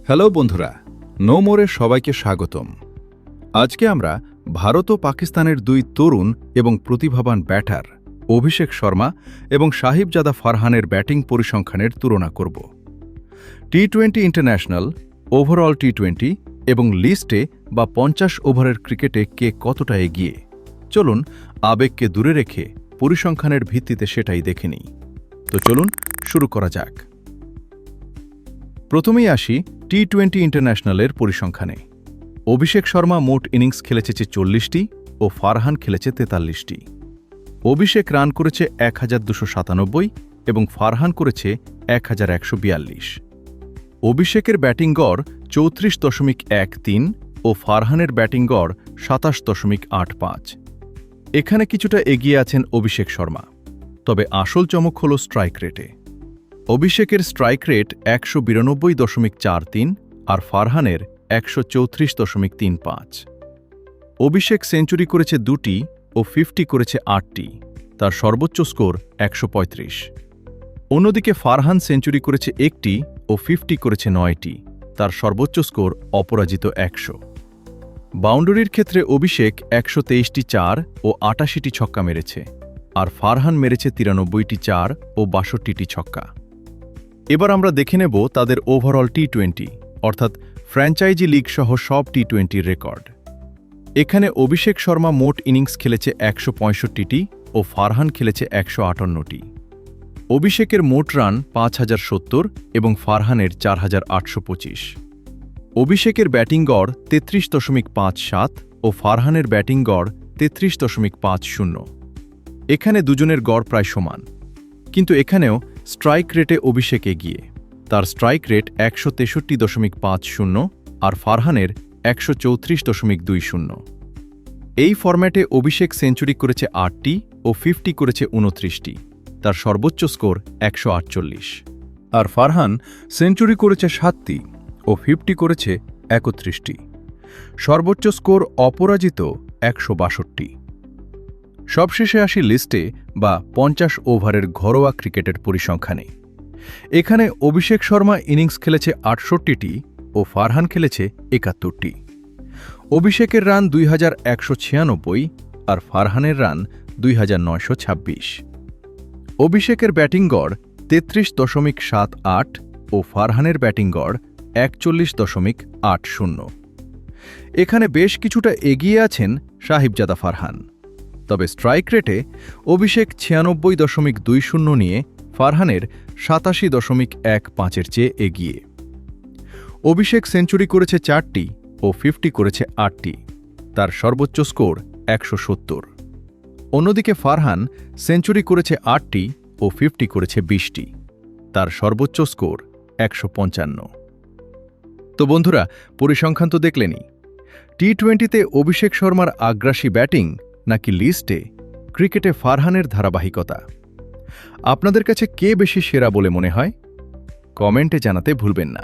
Hello বন্ধুরা, no মোরে সবাইকে স্বাগতম। আজকে আমরা ভারত ও পাকিস্তানের দুই তরুণ এবং প্রতিভাবান ব্যাটার অভিষেক শর্মা এবং সাহিবজাদা ফারহানের ব্যাটিং পরিসংখ্যানের তুলনা করব। টি-20 ইন্টারন্যাশনাল, ওভারঅল টি-20 এবং লিস্টে বা 50 ওভারের ক্রিকেটে কে কতটা এগিয়ে। চলুন আবেগকে দূরে রেখে পরিসংখ্যানের ভিত্তিতে সেটাই দেখে নিই। তো চলুন শুরু করা যাক। প্রথমেই আসি টি-20 ইন্টারন্যাশনালের পরিসংখ্যানে। অভিষেক শর্মা মোট ইনিংস খেলেছে 40টি ও ফারহান খেলেছে 43টি। অভিষেক রান করেছে 1297 এবং ফারহান করেছে 1142। অভিষেকের ব্যাটিং গড় 34.13 ও ফারহানের ব্যাটিং গড় 27.85। এখানে কিছুটা এগিয়ে আছেন অভিষেক শর্মা, তবে আসল চমক হল স্ট্রাইক রেটে। অভিষেকের স্ট্রাইক রেট 192.43 আর ফারহানের 134.35। অভিষেক সেঞ্চুরি করেছে 2টি ও 50 করেছে 8টি, তার সর্বোচ্চ স্কোর 135। অন্যদিকে ফারহান সেঞ্চুরি করেছে 1টি ও 50 করেছে 9টি, তার সর্বোচ্চ স্কোর অপরাজিত 100। বাউন্ডারির ক্ষেত্রে অভিষেক 123টি 4 ও 88টি ছক্কা মেরেছে, আর ফারহান মেরেছে 93টি 4 ও 62টি ছক্কা। এবার আমরা দেখে নেব তাদের ওভারঅল টি-20 অর্থাৎ ফ্র্যাঞ্চাইজি লিগ সহ সব টি-20 রেকর্ড। এখানে অভিষেক শর্মা মোট ইনিংস খেলেছে 165টি ও ফারহান খেলেছে 158টি। অভিষেকের মোট রান 5070 এবং ফারহানের 4825। অভিষেকের ব্যাটিং গড় 33.57 ও ফারহানের ব্যাটিং গড় 33.50। এখানে দুজনের গড় প্রায় সমান, কিন্তু এখানেও স্ট্রাইক রেটে অভিষেক এগিয়ে। তার স্ট্রাইক রেট 163.50 আর ফারহানের 134.20। এই ফরম্যাটে অভিষেক সেঞ্চুরি করেছে 8টি ও 50 করেছে 29টি, তার সর্বোচ্চ স্কোর 148। আর ফারহান সেঞ্চুরি করেছে 7টি ও 50 করেছে 31টি, সর্বোচ্চ স্কোর অপরাজিত 162। সবশেষে আসি লিস্টে বা 50 ওভারের ঘরোয়া ক্রিকেটের পরিসংখ্যানে। এখানে অভিষেক শর্মা ইনিংস খেলেছে 68টি ও ফারহান খেলেছে 71টি। অভিষেকের রান 2196 আর ফারহানের রান 2926। অভিষেকের ব্যাটিং গড় 33.78 ও ফারহানের ব্যাটিং গড় 41.80। এখানে বেশ কিছুটা এগিয়ে আছেন সাহিবজাদা ফারহান, তবে স্ট্রাইক রেটে অভিষেক 96.20 নিয়ে ফারহানের 87.15-এর চেয়ে এগিয়ে। অভিষেক সেঞ্চুরি করেছে 4টি ও 50 করেছে 8টি, তার সর্বোচ্চ স্কোর 170। অন্যদিকে ফারহান সেঞ্চুরি করেছে 8টি ও 50 করেছে 20টি, তার সর্বোচ্চ স্কোর 155। তো বন্ধুরা, পরিসংখ্যান তো দেখলেনই। টি-20তে অভিষেক শর্মার আগ্রাসী ব্যাটিং নাকি লিস্টে ক্রিকেটে ফারহানের ধারাবাহিকতা? আপনাদের কাছে কে বেশি সেরা বলে মনে হয়? কমেন্টে জানাতে ভুলবেন না।